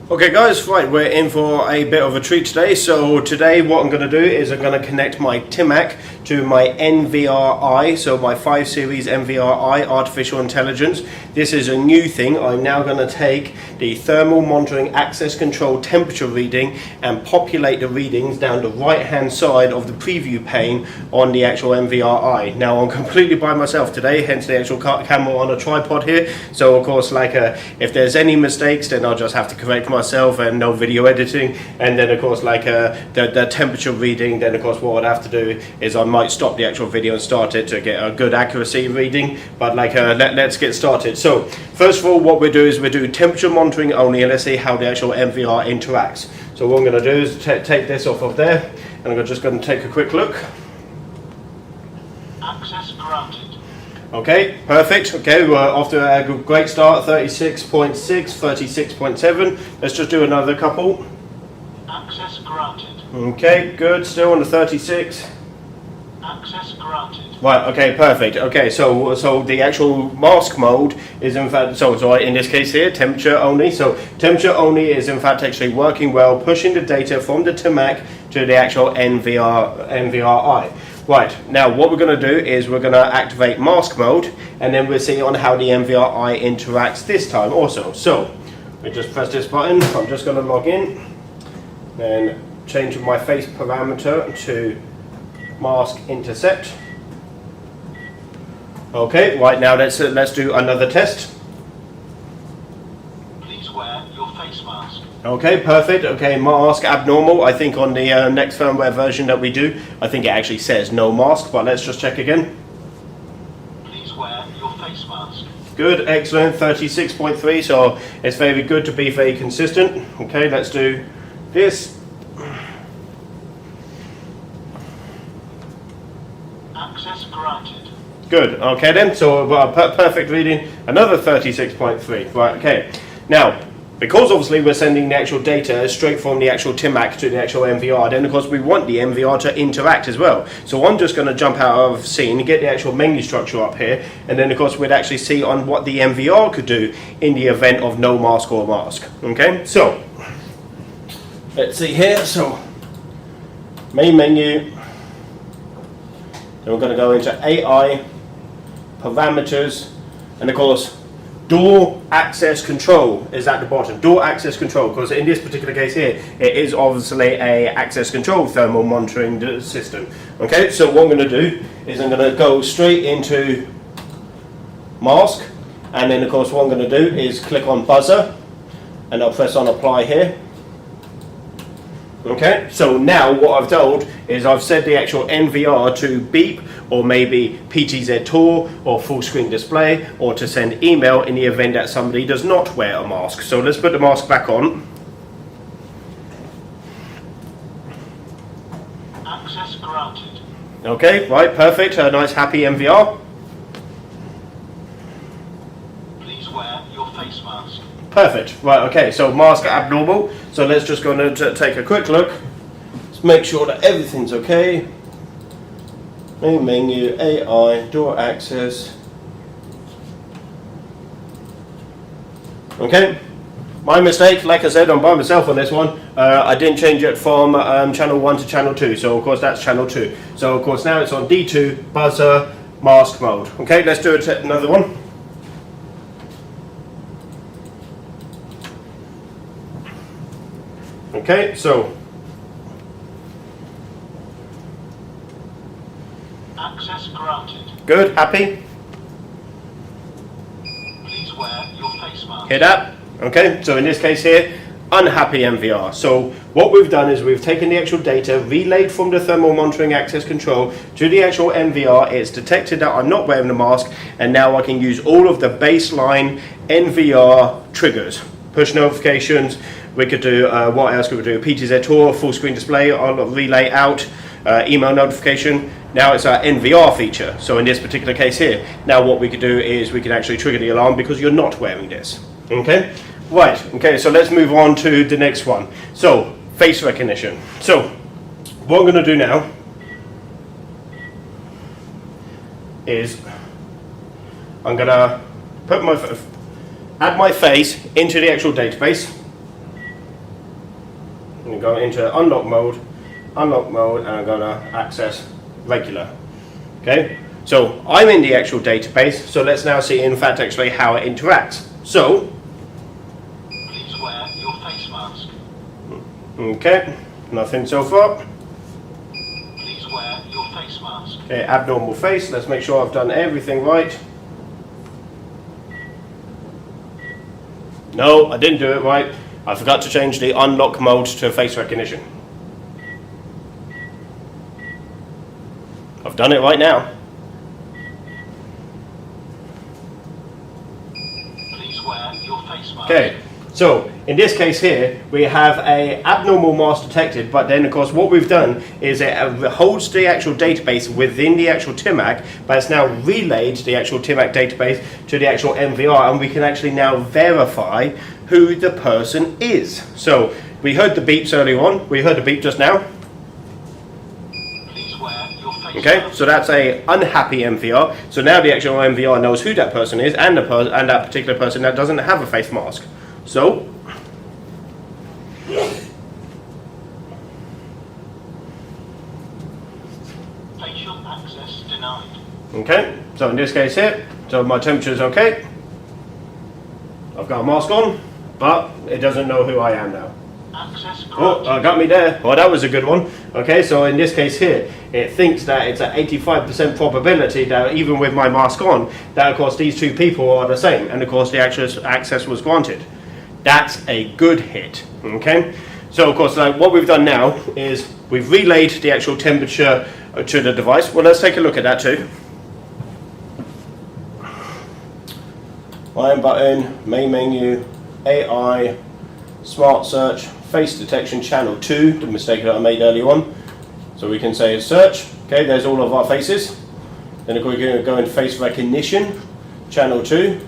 Okay guys, right, we're in for a bit of a treat today. So today what I'm going to do is I'm going to connect my TMAC to my NVR-I, so my 5 series NVR-I artificial intelligence. This is a new thing. I'm now going to take the thermal monitoring access control temperature reading and populate the readings down the right hand side of the preview pane on the actual NVR-I. Now I'm completely by myself today, hence the actual camera on a tripod here. So of course, if there's any mistakes, then I'll just have to correct myself and no video editing. And then of course the temperature reading, then of course what I'd have to do is I might stop the actual video and start it to get a good accuracy reading. But let's get started. So first of all, what we do is we do temperature monitoring only, and let's see how the actual NVR interacts. So what I'm going to do is take this off of there, and I'm just going to take a quick look. Access granted. Okay, perfect. Okay, we're off to a great start. 36.6, 36.7. Let's just do another couple. Access granted. Okay, good. Still on the 36. Access granted. Right. Okay, perfect. Okay, so the actual mask mode is in fact so in this case here temperature only. So temperature only is in fact actually working well, pushing the data from the TMAC to the actual NVR-I. Right, now what we're going to do is we're going to activate mask mode, and then we'll see on how the NVR-I interacts this time also. So we just press this button. I'm just going to log in and change my face parameter to mask intercept. Okay, right, now let's do another test. Please wear your face mask. Okay, perfect. Okay, mask abnormal. I think on the next firmware version that we do, I think it actually says no mask, but let's just check again. Please wear your face mask. Good, excellent. 36.3, so it's very good to be very consistent. Okay, let's do this. Access granted. Good, okay then, so perfect reading, another 36.3. Right, okay. Now, because obviously we're sending the actual data straight from the actual TMAC to the actual NVR, then of course we want the NVR to interact as well. So I'm just going to jump out of scene and get the actual menu structure up here, and then of course we'd actually see on what the NVR could do in the event of no mask or mask. Okay, so let's see here. So main menu, then we're going to go into AI, parameters, and of course door access control is at the bottom. Door access control, because in this particular case here, it is obviously a access control thermal monitoring system. Okay, so what I'm going to do is I'm going to go straight into mask, and then of course what I'm going to do is click on buzzer, and I'll press on apply here. Okay, so now what I've told is I've set the actual NVR to beep, or maybe PTZ tour, or full screen display, or to send email in the event that somebody does not wear a mask. So let's put the mask back on. Access granted. Okay, right, perfect. A nice happy NVR. Please wear your face mask. Perfect. Right, okay, so mask abnormal. So let's just go and take a quick look. Let's make sure that everything's okay. Main menu, AI, door access. Okay, my mistake, like I said, I'm by myself on this one. I didn't change it from channel 1 to channel 2, so of course that's channel 2. So of course now it's on D2, buzzer, mask mode. Okay, let's do another one. Okay, so access granted. good, happy. Please wear your face mask. Hear that? Okay, so in this case here, unhappy NVR. So what we've done is we've taken the actual data, relayed from the thermal monitoring access control to the actual NVR. It's detected that I'm not wearing the mask, and now I can use all of the baseline NVR triggers. Push notifications, we could do, what else could we do? PTZ tour, full screen display, I'll relay out, email notification. Now it's our NVR feature. So in this particular case here, now what we could do is we can actually trigger the alarm because you're not wearing this. Okay? Right, okay, so let's move on to the next one. So, face recognition. So, what I'm going to do now is I'm going to add my face into the actual database. we go into unlock mode, and I'm going to access regular. Okay, so I'm in the actual database, so let's now see in fact actually how it interacts. So, Please wear your face mask. okay, nothing so far. Please wear your face mask. Okay, abnormal face, let's make sure I've done everything right. No, I didn't do it right. I forgot to change the unlock mode to face recognition. I've done it right now. Please wear your face mask. Okay, so in this case here, we have a abnormal mask detected, but then of course what we've done is it holds the actual database within the actual TMAC, but it's now relayed the actual TMAC database to the actual NVR, and we can actually now verify who the person is. So we heard the beeps earlier on, we heard the beep just now. Please wear your face Okay, mask. so that's a unhappy MVR. So now the actual MVR knows who that person is and that particular person that doesn't have a face mask. So Facial access denied. okay, so in this case here, so my temperature is okay. I've got a mask on, but it doesn't know who I am now. Access Oh, granted. got me there. Well, that was a good one. Okay, so in this case here, it thinks that it's an 85% probability that even with my mask on, that of course these two people are the same, and of course the actual access was granted. That's a good hit. Okay, so of course what we've done now is we've relayed the actual temperature to the device. Well, let's take a look at that too. Line button, main menu, AI, smart search, face detection channel 2, the mistake that I made earlier on. So we can say search, okay, there's all of our faces. Then we're going to go into face recognition, channel 2.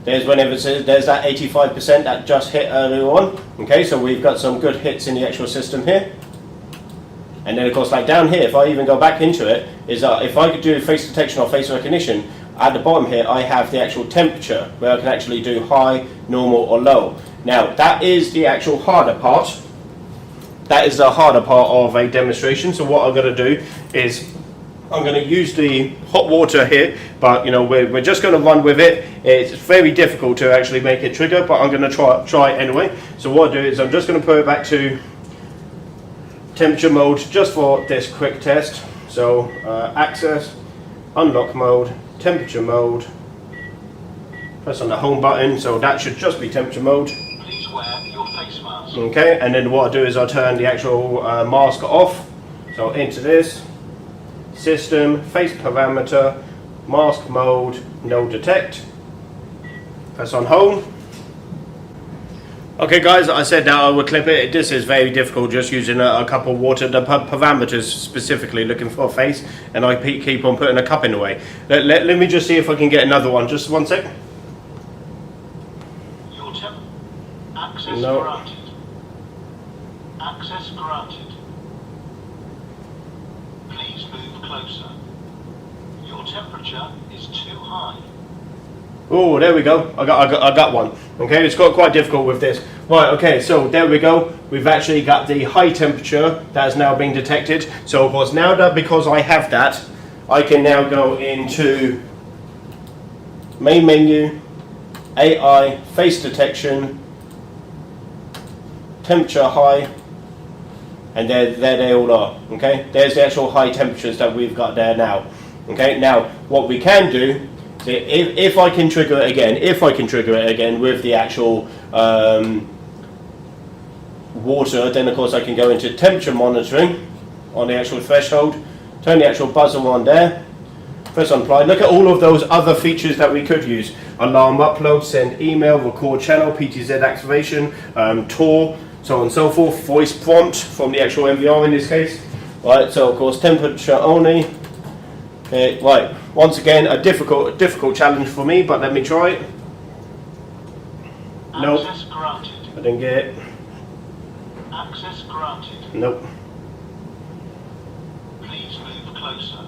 There's whenever it says, there's that 85% that just hit earlier on. Okay, so we've got some good hits in the actual system here. And then of course like down here, if I even go back into it, is if I could do face detection or face recognition, at the bottom here I have the actual temperature where I can actually do high, normal or low. Now that is the actual harder part. That is the harder part of a demonstration. So what I'm going to do is I'm going to use the hot water here, but you know we're just going to run with it. It's very difficult to actually make it trigger, but I'm going to try it anyway. So what I do is I'm just going to put it back to temperature mode just for this quick test. So access, unlock mode, temperature mode. Press on the home button, so that should just be temperature mode. Please wear your face mask. Okay, and then what I do is I turn the actual mask off. So into this, system, face parameter, mask mode, no detect. Press on home. Okay guys, I said that I would clip it. This is very difficult just using a cup of water. The parameters specifically looking for a face, and I keep on putting a cup in the way. Let me just see if I can get another one. Just one sec. Your access No. granted. Access granted. Please move closer. Your temperature is too high. Oh, there we go. I got one. Okay, it's got quite difficult with this. Right, okay, so there we go. We've actually got the high temperature that has now been detected. So of course now that because I have that, I can now go into main menu, AI, face detection, temperature high, and there they all are. Okay, there's the actual high temperatures that we've got there now. Okay, now what we can do, if I can trigger it again, with the actual water, then of course I can go into temperature monitoring on the actual threshold, turn the actual buzzer on there, press on apply. Look at all of those other features that we could use: alarm upload, send email, record channel, PTZ activation, Tor, so on and so forth, voice prompt from the actual NVR in this case. Right, so of course temperature only. Okay, right, once again a difficult challenge for me, but let me try it. Nope, Access granted. I didn't get it. Access granted. Nope. Please move closer.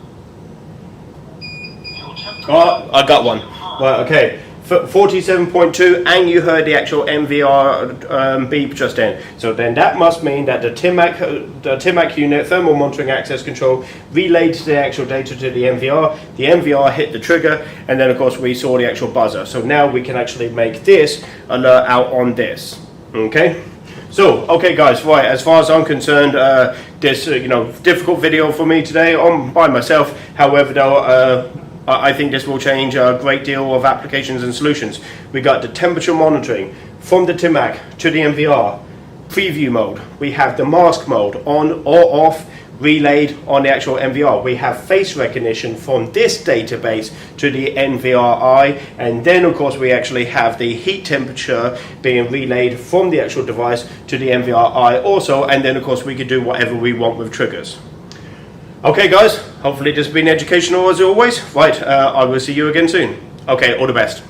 Your temperature Oh, I got one. is too high. Right, okay. 47.2, and you heard the actual NVR beep just then. So then that must mean that the TMAC unit, thermal monitoring access control, relayed the actual data to the NVR hit the trigger, and then of course we saw the actual buzzer. So now we can actually make this alert out on this. Okay? So, okay guys, right, as far as I'm concerned, this difficult video for me today on by myself. However though, I think this will change a great deal of applications and solutions. We got the temperature monitoring from the TMAC to the NVR, preview mode. We have the mask mode, on or off, relayed on the actual NVR. We have face recognition from this database to the NVR-I, and then of course we actually have the heat temperature being relayed from the actual device to the NVR-I also, and then of course we can do whatever we want with triggers. Okay guys, hopefully this has been educational as always. Right, I will see you again soon. Okay, all the best.